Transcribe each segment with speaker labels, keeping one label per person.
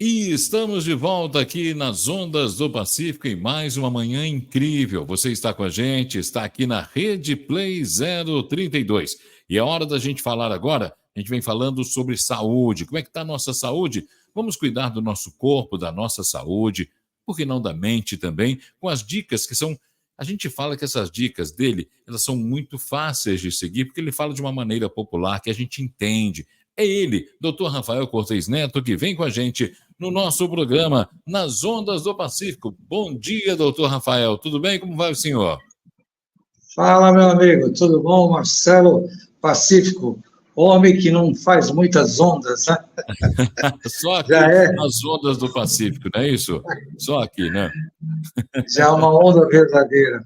Speaker 1: E estamos de volta aqui nas Ondas do Pacífico em mais uma manhã incrível. Você está com a gente, está aqui na Rede Play 032. E é hora da gente falar agora, a gente vem falando sobre saúde. Como é que está a nossa saúde? Vamos cuidar do nosso corpo, da nossa saúde, por que não da mente também, com as dicas que são... A gente fala que essas dicas dele, elas são muito fáceis de seguir, porque ele fala de uma maneira popular que a gente entende. É ele, Dr. Rafael Cortez Neto, que vem com a gente no nosso programa Nas Ondas do Pacífico. Bom dia, doutor Rafael. Tudo bem? Como vai o senhor?
Speaker 2: Fala, meu amigo. Tudo bom? Marcelo Pacífico, homem que não faz muitas ondas, né?
Speaker 1: Só
Speaker 2: Já
Speaker 1: aqui
Speaker 2: é,
Speaker 1: nas Ondas do Pacífico, não é isso? Só aqui, né?
Speaker 2: já é uma onda verdadeira.
Speaker 1: É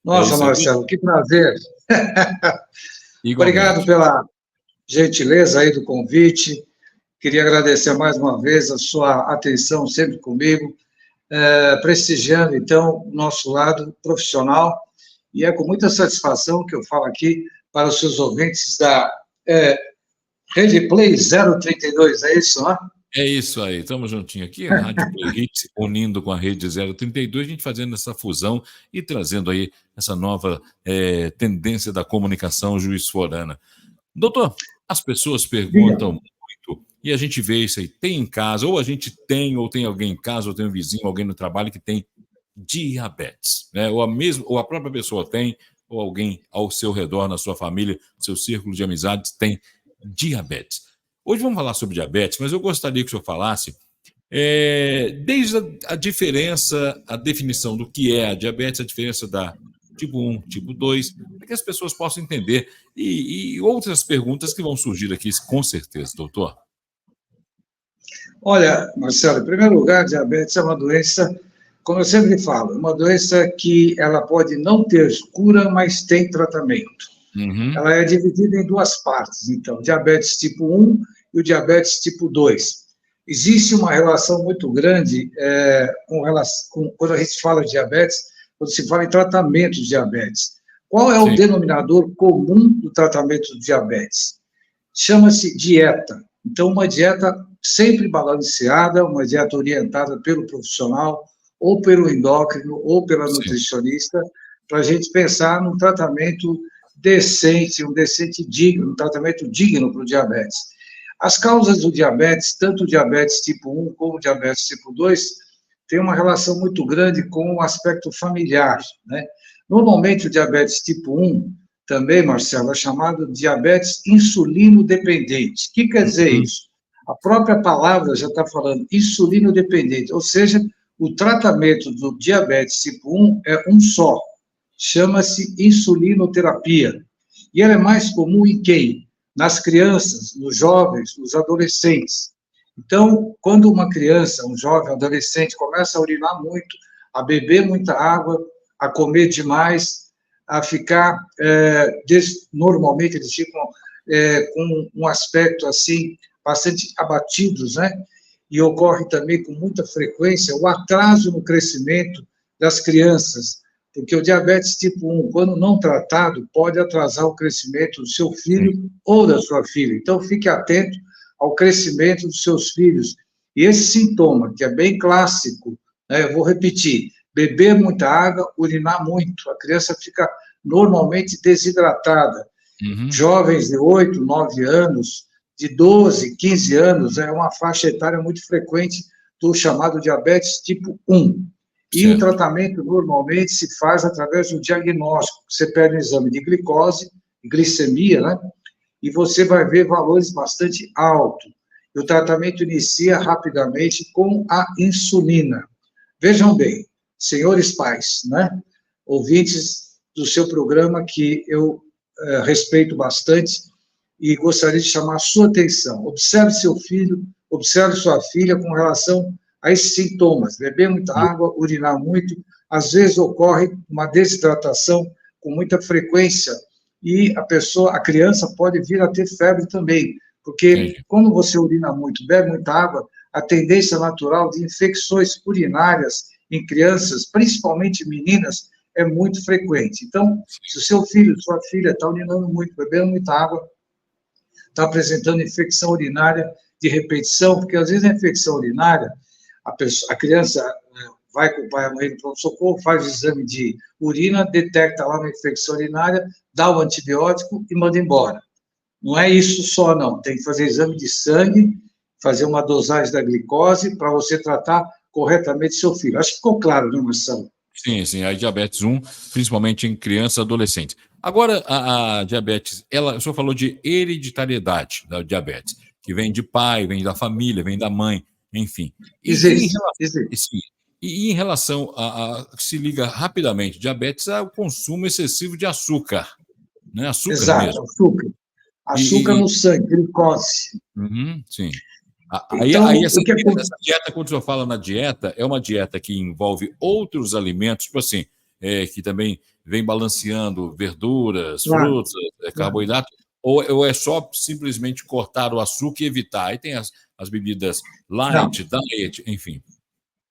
Speaker 2: Nossa,
Speaker 1: isso aí.
Speaker 2: Marcelo, que prazer. Obrigado
Speaker 1: Igualmente.
Speaker 2: pela gentileza aí do convite. Queria agradecer mais uma vez a sua atenção sempre comigo, prestigiando, então, o nosso lado profissional. E é com muita satisfação que eu falo aqui para os seus ouvintes da é, Rede Play 032, é isso, né?
Speaker 1: É isso aí, estamos juntinho aqui, a Rádio Play Hits, unindo com a Rede 032, a gente fazendo essa fusão e trazendo aí essa nova tendência da comunicação juiz-forana. Doutor, as pessoas
Speaker 2: Diga.
Speaker 1: perguntam muito, e a gente vê isso aí, tem em casa, ou a gente tem, ou tem alguém em casa, ou tem um vizinho, alguém no trabalho que tem diabetes, né? Ou a própria pessoa tem, ou alguém ao seu redor, na sua família, seu círculo de amizades tem diabetes. Hoje vamos falar sobre diabetes, mas eu gostaria que o senhor falasse desde a diferença, a definição do que é a diabetes, a diferença da tipo 1, tipo 2, para que as pessoas possam entender, e outras perguntas que vão surgir aqui, com certeza, doutor.
Speaker 2: Olha, Marcelo, em primeiro lugar, diabetes é uma doença, como eu sempre falo, é uma doença que ela pode não ter cura, mas tem tratamento.
Speaker 1: Uhum.
Speaker 2: Ela é dividida em duas partes, então, diabetes tipo 1 e o diabetes tipo 2. Existe uma relação muito grande quando a gente fala de diabetes, quando se fala em tratamento de diabetes. Qual é o
Speaker 1: Sim,
Speaker 2: denominador comum do tratamento de diabetes? Chama-se dieta. Então, uma dieta sempre balanceada, uma dieta orientada pelo profissional, ou pelo endócrino, ou pela
Speaker 1: sim,
Speaker 2: nutricionista, para a gente pensar num tratamento decente, um tratamento digno para o diabetes. As causas do diabetes, tanto o diabetes tipo 1 como o diabetes tipo 2, têm uma relação muito grande com o aspecto familiar, né? Normalmente, o diabetes tipo 1 também, Marcelo, é chamado diabetes insulino dependente. O que quer dizer
Speaker 1: uhum,
Speaker 2: isso? A própria palavra já está falando insulino dependente, ou seja, o tratamento do diabetes tipo 1 é um só, chama-se insulinoterapia. E ela é mais comum em quem? Nas crianças, nos jovens, nos adolescentes. Então, quando uma criança, um jovem, um adolescente começa a urinar muito, a beber muita água, a comer demais, a ficar, normalmente eles ficam com um aspecto assim, bastante abatidos, né? E ocorre também com muita frequência o atraso no crescimento das crianças, porque o diabetes tipo 1, quando não tratado, pode atrasar o crescimento do seu
Speaker 1: sim,
Speaker 2: filho ou da sua filha. Então, fique atento ao crescimento dos seus filhos. E esse sintoma, que é bem clássico, né, eu vou repetir, beber muita água, urinar muito, a criança fica normalmente desidratada.
Speaker 1: uhum,
Speaker 2: Jovens de 8, 9 anos, de 12, 15 anos, é uma faixa etária muito frequente do chamado diabetes tipo 1. E o
Speaker 1: certo.
Speaker 2: tratamento normalmente se faz através do diagnóstico. Você pede um exame de glicose, glicemia, né? E você vai ver valores bastante altos. E o tratamento inicia rapidamente com a insulina. Vejam bem, senhores pais, né? Ouvintes do seu programa que eu respeito bastante e gostaria de chamar a sua atenção. Observe seu filho, observe sua filha com relação a esses sintomas. Beber muita água, urinar muito, às vezes ocorre uma desidratação com muita frequência e a criança pode vir a ter febre também, porque
Speaker 1: Entendi.
Speaker 2: quando você urina muito, bebe muita água, a tendência natural de infecções urinárias em crianças, principalmente meninas, é muito frequente. Então, se o seu filho, sua filha está urinando muito, bebendo muita água, está apresentando infecção urinária, de repetição, porque às vezes a infecção urinária, a criança vai com o pai e a mãe no pronto-socorro, faz o exame de urina, detecta lá uma infecção urinária, dá o antibiótico e manda embora. Não é isso só, não. Tem que fazer exame de sangue, fazer uma dosagem da glicose para você tratar corretamente seu filho. Acho que ficou claro, né, Marcelo?
Speaker 1: Sim, sim, a diabetes 1, principalmente em criança e adolescente. Agora, a diabetes, o senhor falou de hereditariedade da diabetes, que vem de pai, vem da família, vem da mãe, enfim.
Speaker 2: Existe, existe.
Speaker 1: Sim, e em relação se liga rapidamente, diabetes ao consumo excessivo de açúcar, né? Açúcar
Speaker 2: Exato,
Speaker 1: mesmo.
Speaker 2: açúcar. Açúcar no sangue, glicose.
Speaker 1: Sim.
Speaker 2: Então,
Speaker 1: Essa
Speaker 2: o que acontece?
Speaker 1: dieta, quando o senhor fala na dieta, é uma dieta que envolve outros alimentos, tipo assim, que também vem balanceando verduras,
Speaker 2: Claro,
Speaker 1: frutas,
Speaker 2: claro.
Speaker 1: carboidrato, ou é só simplesmente cortar o açúcar e evitar? Aí tem as bebidas
Speaker 2: Não,
Speaker 1: light, diet, enfim.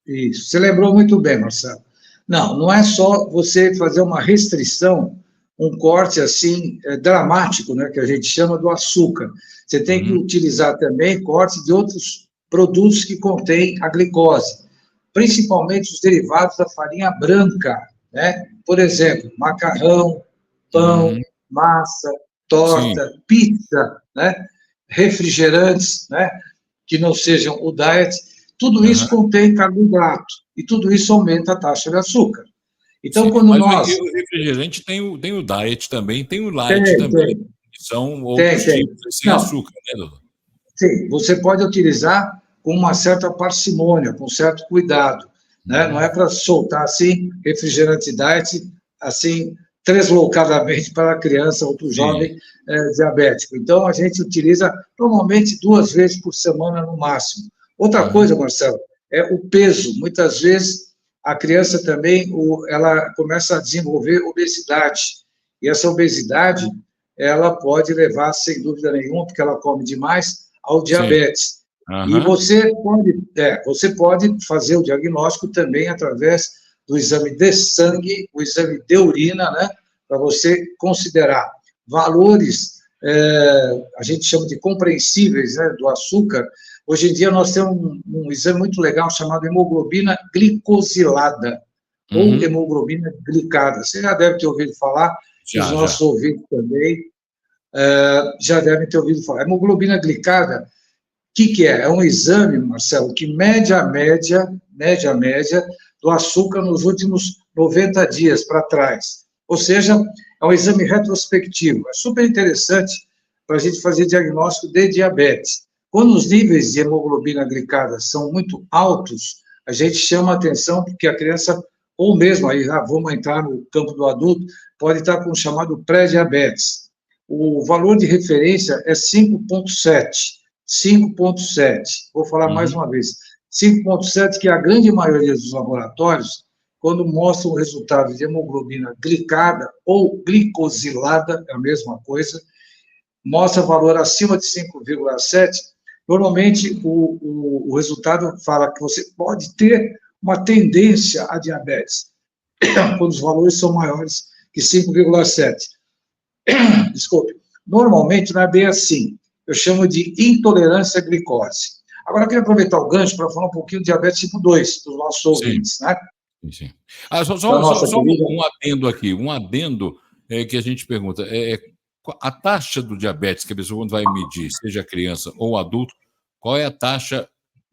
Speaker 2: isso. Você lembrou muito bem, Marcelo. Não é só você fazer uma restrição, um corte assim dramático, né, que a gente chama do açúcar. Você tem que utilizar também corte de outros produtos que contêm a glicose, principalmente os derivados da farinha branca, né? Por exemplo, macarrão, pão, massa,
Speaker 1: Sim.
Speaker 2: torta, pizza, né? Refrigerantes, né? Que não sejam o diet. Tudo isso contém carboidrato e tudo isso aumenta a taxa de açúcar. Então,
Speaker 1: Sim,
Speaker 2: quando
Speaker 1: mas
Speaker 2: nós...
Speaker 1: o refrigerante tem o diet também, tem o light
Speaker 2: Tem,
Speaker 1: também,
Speaker 2: tem,
Speaker 1: que são outros
Speaker 2: tem.
Speaker 1: tipos, sem
Speaker 2: Não,
Speaker 1: açúcar, né, doutor?
Speaker 2: sim, você pode utilizar com uma certa parcimônia, com certo cuidado, né? Não é para soltar assim refrigerante diet, assim, deslocadamente para a criança ou para o
Speaker 1: Sim.
Speaker 2: jovem diabético. Então, a gente utiliza normalmente 2 vezes por semana no máximo. Outra coisa, Marcelo, é o peso. Muitas vezes a criança também, ela começa a desenvolver obesidade. E essa obesidade, ela pode levar, sem dúvida nenhuma, porque ela come demais, ao
Speaker 1: Sim.
Speaker 2: diabetes. E você pode fazer o diagnóstico também através do exame de sangue, o exame de urina, né, para você considerar valores, a gente chama de compreensíveis, né, do açúcar. Hoje em dia nós temos um exame muito legal chamado hemoglobina glicosilada, ou hemoglobina glicada. Você já deve ter ouvido falar, e os nossos ouvintes também já devem ter ouvido falar. A hemoglobina glicada, o que é? É um exame, Marcelo, que mede a média do açúcar nos últimos 90 dias para trás. Ou seja, é um exame retrospectivo. É super interessante para a gente fazer diagnóstico de diabetes. Quando os níveis de hemoglobina glicada são muito altos, a gente chama a atenção porque a criança, ou mesmo aí, vamos entrar no campo do adulto, pode estar com o chamado pré-diabetes. O valor de referência é 5,7. 5,7. Vou falar mais uma vez. 5,7, que a grande maioria dos laboratórios, quando mostram o resultado de hemoglobina glicada ou glicosilada, é a mesma coisa, mostra valor acima de 5,7, normalmente o resultado fala que você pode ter uma tendência a diabetes, quando os valores são maiores que 5,7. Desculpe. Normalmente não é bem assim. Eu chamo de intolerância à glicose. Agora, eu queria aproveitar o gancho para falar um pouquinho de diabetes tipo 2, dos nossos ouvintes, né?
Speaker 1: Sim. Só um adendo aqui, que a gente pergunta, a taxa do diabetes que a pessoa quando vai medir, seja criança ou adulto, qual é a taxa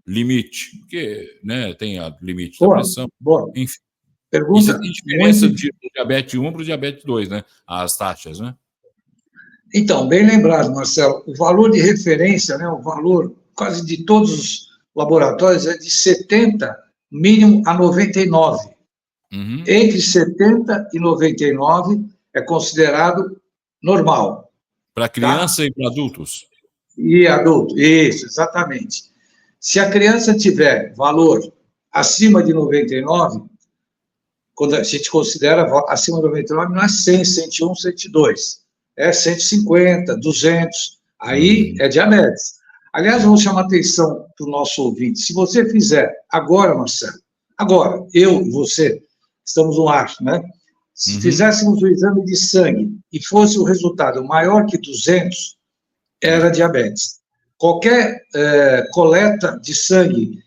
Speaker 1: limite? Porque, né, tem a limite da pressão, enfim.
Speaker 2: Pergunta
Speaker 1: e você tem diferença do diabetes 1 para o diabetes 2, né? As taxas, né?
Speaker 2: Então, bem lembrado, Marcelo, o valor de referência, né, o valor quase de todos os laboratórios é de 70, mínimo a 99. Entre 70 e 99 é considerado normal.
Speaker 1: Para criança e para adultos?
Speaker 2: E adulto, isso, exatamente. Se a criança tiver valor acima de 99, quando a gente considera acima de 99, não é 100, 101, 102. É 150, 200. Aí é diabetes. Aliás, eu vou chamar a atenção para o nosso ouvinte. Se você fizer agora, Marcelo, agora, eu e você, estamos no ar, né? Se fizéssemos o exame de sangue e fosse o resultado maior que 200, era diabetes. qualquer coleta de sangue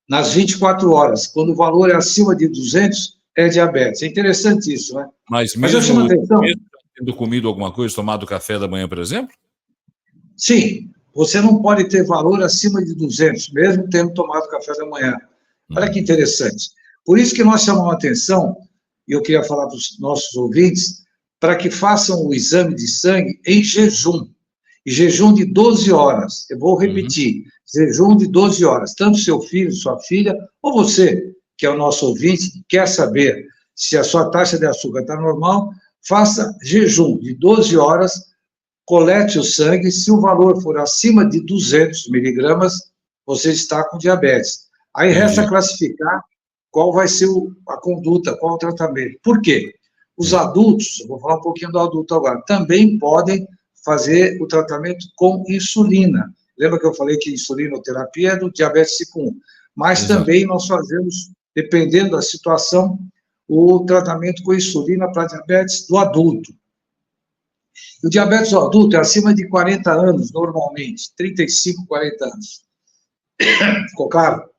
Speaker 2: nas 24 horas, quando o valor é acima de 200, é diabetes. É interessante isso, né?
Speaker 1: Mas eu
Speaker 2: chamo a atenção...
Speaker 1: mesmo tendo comido alguma coisa, tomado café da manhã, por exemplo?
Speaker 2: Sim, você não pode ter valor acima de 200, mesmo tendo tomado café da manhã. Olha que interessante. Por isso que nós chamamos a atenção, e eu queria falar para os nossos ouvintes, para que façam o exame de sangue em jejum. E jejum de 12 horas. Eu vou repetir, jejum de 12 horas. Tanto seu filho, sua filha, ou você, que é o nosso ouvinte, que quer saber se a sua taxa de açúcar está normal, faça jejum de 12 horas, colete o sangue, se o valor for acima de 200 miligramas, você está com diabetes. Aí resta classificar qual vai ser a conduta, qual o tratamento. Por quê? Os adultos, eu vou falar um pouquinho do adulto agora, também podem fazer o tratamento com insulina. Lembra que eu falei que insulinoterapia é do diabetes tipo 1? Mas também nós fazemos, dependendo da situação, o tratamento com insulina para diabetes do adulto. O diabetes do adulto é acima de 40 anos, normalmente, 35, 40 anos. Ficou claro?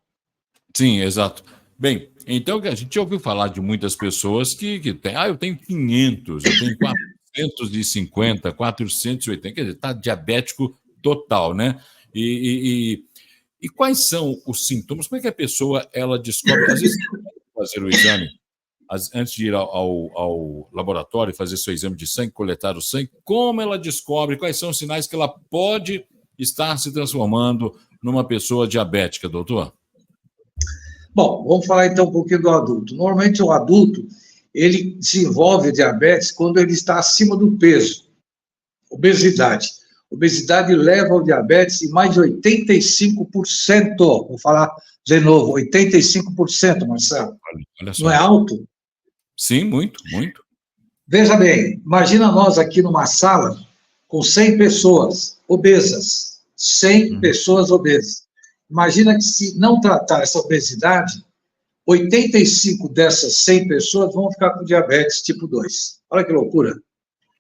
Speaker 1: Sim, exato. Bem, então a gente já ouviu falar de muitas pessoas que têm, eu tenho 500, eu tenho 450, 480, quer dizer, está diabético total, né? E quais são os sintomas? Como é que a pessoa, ela descobre? Às vezes, fazer o exame, antes de ir ao laboratório, fazer seu exame de sangue, coletar o sangue, como ela descobre, quais são os sinais que ela pode estar se transformando numa pessoa diabética, doutor?
Speaker 2: Bom, vamos falar então um pouquinho do adulto. Normalmente o adulto, ele desenvolve diabetes quando ele está acima do peso, obesidade. Obesidade leva ao diabetes em mais de 85%. Vou falar de novo, 85%, Marcelo.
Speaker 1: Olha só.
Speaker 2: Não é alto?
Speaker 1: Sim, muito, muito.
Speaker 2: Veja bem, imagina nós aqui numa sala com 100 pessoas obesas, 100 pessoas obesas. Imagina que se não tratar essa obesidade, 85 dessas 100 pessoas vão ficar com diabetes tipo 2. Olha que loucura.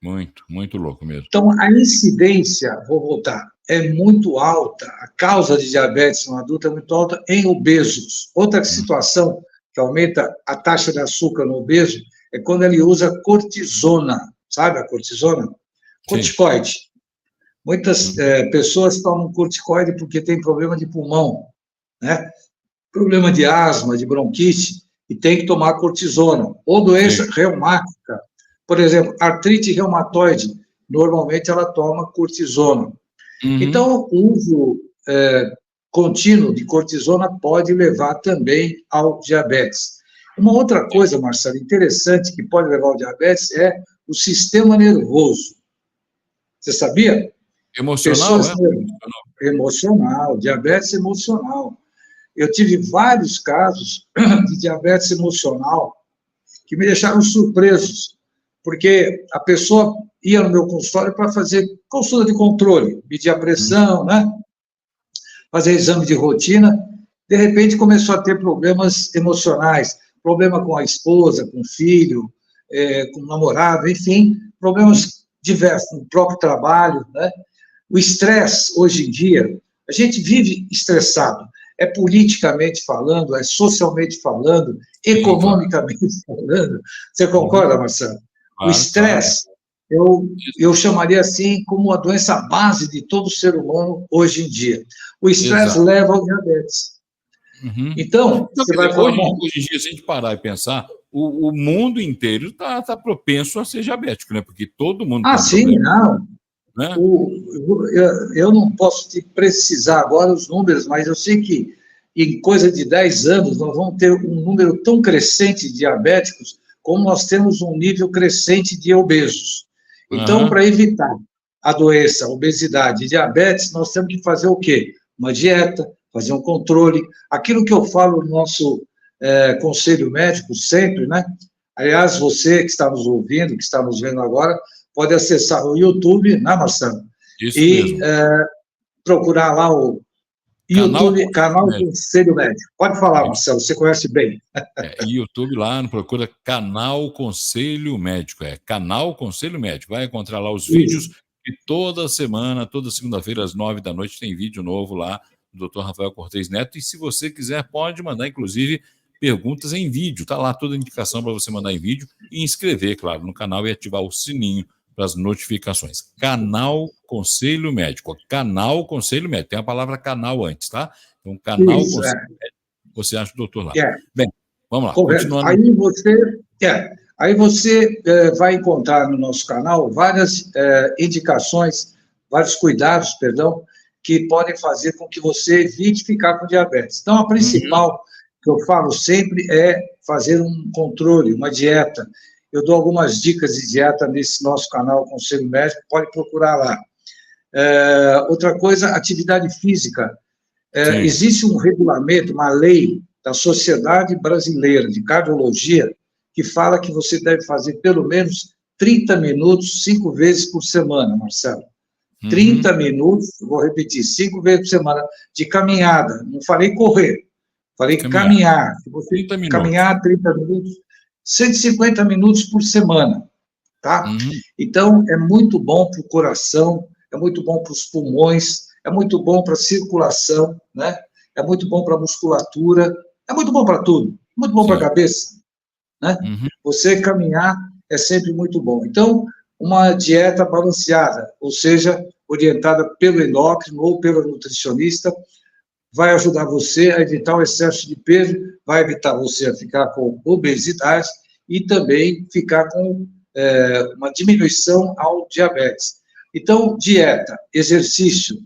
Speaker 1: Muito, muito louco mesmo.
Speaker 2: Então, a incidência, vou voltar, é muito alta, a causa de diabetes no adulto é muito alta em obesos. Outra situação que aumenta a taxa de açúcar no obeso é quando ele usa cortisona, sabe a cortisona? Corticoide. Muitas pessoas tomam corticoide porque tem problema de pulmão, né? Problema de asma, de bronquite, e tem que tomar cortisona. Ou doença reumática, por exemplo, artrite reumatoide, normalmente ela toma cortisona. Então, o uso contínuo de cortisona pode levar também ao diabetes. Uma outra coisa, Marcelo, interessante que pode levar ao diabetes é o sistema nervoso. Você sabia?
Speaker 1: Emocional,
Speaker 2: Emocional, diabetes emocional. Eu tive vários casos de diabetes emocional que me deixaram surpresos, porque a pessoa ia no meu consultório para fazer consulta de controle, medir a pressão, né? Fazer exame de rotina, de repente começou a ter problemas emocionais, problema com a esposa, com o filho, com o namorado, enfim, problemas diversos, no próprio trabalho, né? O estresse, hoje em dia, a gente vive estressado, é politicamente falando, é socialmente falando, economicamente falando. Você concorda, Marcelo? O estresse, eu chamaria assim como a doença base de todo ser humano hoje em dia. O estresse leva ao diabetes. Então, você vai falar...
Speaker 1: Hoje em dia, se a gente parar e pensar, o mundo inteiro está propenso a ser diabético, né? Porque todo mundo...
Speaker 2: sim, não. Né? Eu não posso te precisar agora os números, mas eu sei que em coisa de 10 anos nós vamos ter um número tão crescente de diabéticos como nós temos um nível crescente de obesos. Então, para evitar a doença, a obesidade e diabetes, nós temos que fazer o quê? Uma dieta, fazer um controle. Aquilo que eu falo no nosso conselho médico sempre, né? Aliás, você que está nos ouvindo, que está nos vendo agora, pode acessar o YouTube, né, Marcelo?
Speaker 1: Isso mesmo.
Speaker 2: Procurar lá o YouTube, canal Conselho Médico. Pode falar, Marcelo, você conhece bem.
Speaker 1: YouTube lá, procura canal Conselho Médico. Canal Conselho Médico. Vai encontrar lá os vídeos E toda semana, toda segunda-feira, às 9 da noite, tem vídeo novo lá do Dr. Rafael Cortez Neto. E se você quiser, pode mandar, inclusive, perguntas em vídeo. Está lá toda a indicação para você mandar em vídeo e inscrever, claro, no canal e ativar o sininho para as notificações. Canal Conselho Médico. Canal Conselho Médico. Tem a palavra canal antes, tá? Então, Canal
Speaker 2: Isso,
Speaker 1: Conselho Médico. Você acha o doutor lá.
Speaker 2: É.
Speaker 1: Bem, vamos lá.
Speaker 2: Correto.
Speaker 1: Continuando.
Speaker 2: Aí você vai encontrar no nosso canal várias indicações, vários cuidados, perdão, que podem fazer com que você evite ficar com diabetes. Então, a principal que eu falo sempre é fazer um controle, uma dieta. Eu dou algumas dicas de dieta nesse nosso canal Conselho Médico, pode procurar lá. Outra coisa, atividade física. Existe um regulamento, uma lei da Sociedade Brasileira de Cardiologia que fala que você deve fazer pelo menos 30 minutos, 5 vezes por semana, Marcelo. 30 minutos, vou repetir, 5 vezes por semana, de caminhada. Não falei correr, falei caminhar. Se você
Speaker 1: 30
Speaker 2: caminhar 30 minutos, 150 minutos por semana, tá? Então, é muito bom para o coração, é muito bom para os pulmões, é muito bom para a circulação, né? É muito bom para a musculatura, é muito bom para tudo, muito bom para a cabeça, né? Você caminhar é sempre muito bom. Então, uma dieta balanceada, ou seja, orientada pelo endócrino ou pelo nutricionista, vai ajudar você a evitar o excesso de peso, vai evitar você a ficar com obesidade e também ficar com uma diminuição ao diabetes. Então, dieta, exercício,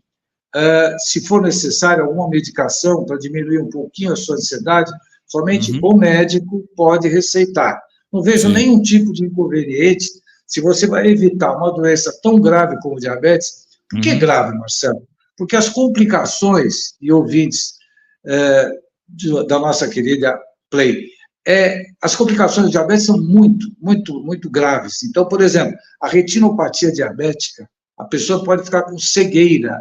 Speaker 2: se for necessário alguma medicação para diminuir um pouquinho a sua ansiedade, somente o médico pode receitar. Não vejo nenhum tipo de inconveniente se você vai evitar uma doença tão grave como o diabetes. Por que grave, Marcelo? Porque as complicações, e ouvintes da nossa querida Play, as complicações do diabetes são muito, muito, muito graves. Então, por exemplo, a retinopatia diabética, a pessoa pode ficar com cegueira.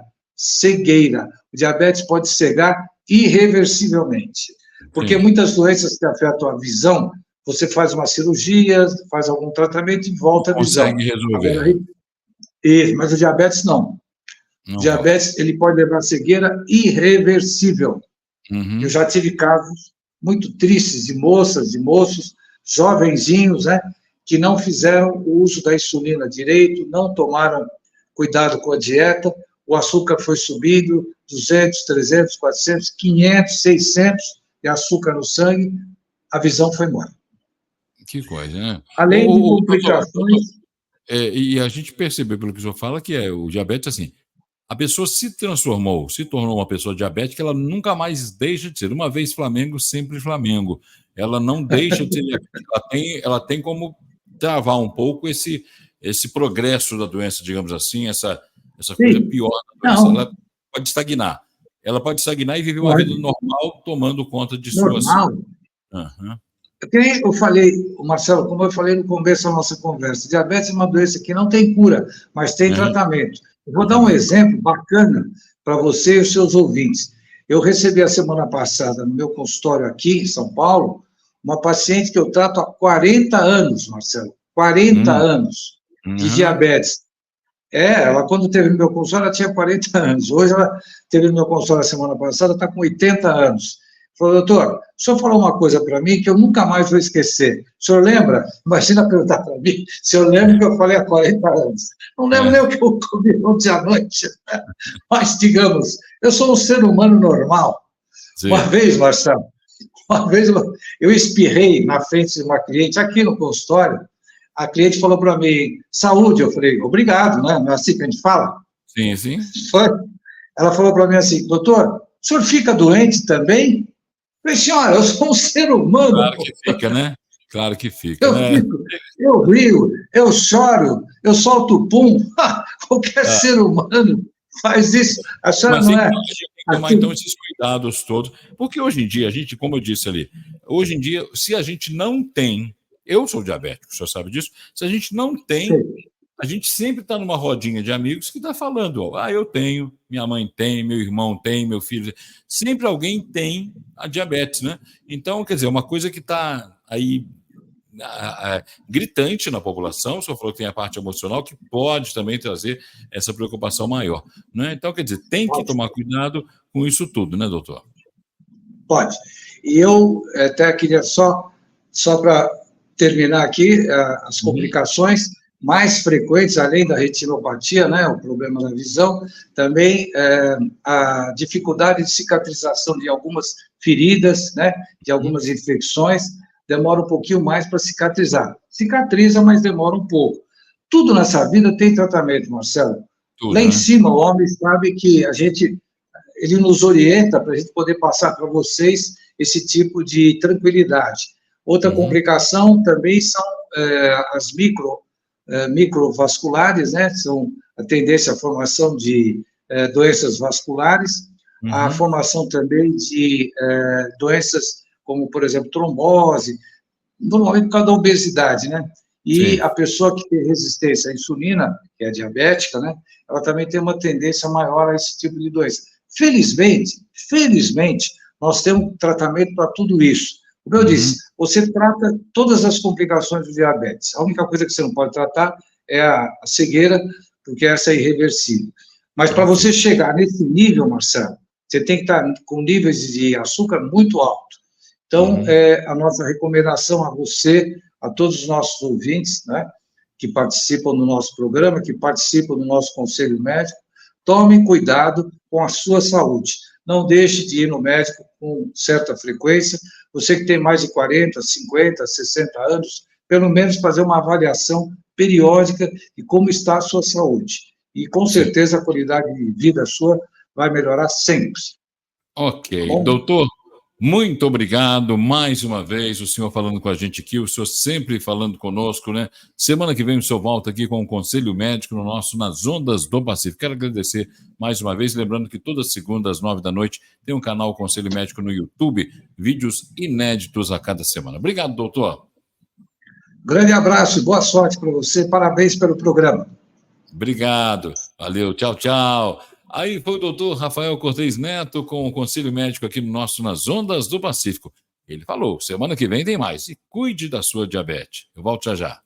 Speaker 2: O diabetes pode cegar irreversivelmente. Porque muitas doenças que afetam a visão, você faz uma cirurgia, faz algum tratamento e volta a visão.
Speaker 1: Consegue resolver.
Speaker 2: Agora, mas o diabetes não. O diabetes, ele pode levar a cegueira irreversível. Eu já tive casos muito tristes de moças, de moços, jovenzinhos, né, que não fizeram o uso da insulina direito, não tomaram cuidado com a dieta, o açúcar foi subindo, 200, 300, 400, 500, 600 de açúcar no sangue, a visão foi embora.
Speaker 1: Que coisa, né?
Speaker 2: Além de complicações...
Speaker 1: E a gente percebeu, pelo que o senhor fala, que o diabetes, assim, a pessoa se tornou uma pessoa diabética, ela nunca mais deixa de ser. Uma vez Flamengo, sempre Flamengo. Ela não deixa de ser. Ela tem como travar um pouco esse progresso da doença, digamos assim, essa coisa pior da doença. Ela pode estagnar. Ela pode estagnar e viver uma vida normal, tomando conta de suas...
Speaker 2: Eu falei, Marcelo, como eu falei no começo da nossa conversa, diabetes é uma doença que não tem cura, mas tem tratamento. Eu vou dar um exemplo bacana para você e os seus ouvintes. Eu recebi a semana passada, no meu consultório aqui em São Paulo, uma paciente que eu trato há 40 anos, Marcelo, 40 anos de diabetes. Ela, quando teve no meu consultório, ela tinha 40 anos. Hoje, ela teve no meu consultório a semana passada, está com 80 anos. Falou, doutor, o senhor falou uma coisa para mim que eu nunca mais vou esquecer. O senhor lembra? Imagina perguntar para mim se eu lembro que eu falei há 40 anos. Não lembro nem o que eu comi ontem à noite. Mas, digamos, eu sou um ser humano normal. Sim. Uma vez, Marcelo, eu espirrei na frente de uma cliente aqui no consultório. A cliente falou para mim, saúde. Eu falei, obrigado, né? Não é assim que a gente fala?
Speaker 1: Sim, sim.
Speaker 2: Ela falou para mim assim, doutor, o senhor fica doente também? Eu falei, senhora, eu sou um ser humano.
Speaker 1: Claro que fica, né? Claro que fica,
Speaker 2: eu rio, eu choro, eu solto pum. Qualquer ser humano faz isso. A senhora não é...
Speaker 1: A gente tem que tomar, então, esses cuidados todos. Porque hoje em dia, como eu disse ali, hoje em dia, se a gente não tem... Eu sou diabético, o senhor sabe disso. Se a gente não tem... Sim. A gente sempre está numa rodinha de amigos que está falando, eu tenho, minha mãe tem, meu irmão tem, meu filho... Sempre alguém tem a diabetes, né? Então, quer dizer, uma coisa que está aí gritante na população. O senhor falou que tem a parte emocional, que pode também trazer essa preocupação maior. Né? Então, quer dizer, tem que tomar cuidado com isso tudo, né, doutor?
Speaker 2: Pode. E eu até queria só para terminar aqui, as complicações mais frequentes, além da retinopatia, né, o problema da visão, também a dificuldade de cicatrização de algumas feridas, né, de algumas infecções, demora um pouquinho mais para cicatrizar. Cicatriza, mas demora um pouco. Tudo nessa vida tem tratamento, Marcelo.
Speaker 1: Tudo,
Speaker 2: Lá em
Speaker 1: né?
Speaker 2: cima, o homem sabe que ele nos orienta para a gente poder passar para vocês esse tipo de tranquilidade. Outra complicação também são as microvasculares, né? São a tendência à formação de doenças vasculares, a formação também de doenças como, por exemplo, trombose, normalmente por causa da obesidade, né? E
Speaker 1: Sim.
Speaker 2: a pessoa que tem resistência à insulina, que é diabética, né? Ela também tem uma tendência maior a esse tipo de doença. Felizmente, nós temos tratamento para tudo isso. Como eu disse, você trata todas as complicações do diabetes. A única coisa que você não pode tratar é a cegueira, porque essa é irreversível. Mas para você chegar nesse nível, Marcelo, você tem que estar com níveis de açúcar muito alto. Então, a nossa recomendação a você, a todos os nossos ouvintes, né, que participam do nosso programa, que participam do nosso conselho médico, tomem cuidado com a sua saúde. Não deixe de ir no médico com certa frequência. Você que tem mais de 40, 50, 60 anos, pelo menos fazer uma avaliação periódica de como está a sua saúde. E, com certeza, a qualidade de vida sua vai melhorar sempre.
Speaker 1: Ok.
Speaker 2: Bom?
Speaker 1: Doutor, muito obrigado mais uma vez, o senhor falando com a gente aqui, o senhor sempre falando conosco, né? Semana que vem o senhor volta aqui com o Conselho Médico no nosso Nas Ondas do Pacífico. Quero agradecer mais uma vez, lembrando que toda segunda às 9 da noite tem um canal Conselho Médico no YouTube, vídeos inéditos a cada semana. Obrigado, doutor.
Speaker 2: Grande abraço e boa sorte para você. Parabéns pelo programa.
Speaker 1: Obrigado. Valeu. Tchau, tchau. Aí foi o doutor Rafael Cortez Neto com o Conselho Médico aqui no nosso Nas Ondas do Pacífico. Ele falou, semana que vem tem mais. E cuide da sua diabetes. Eu volto já já.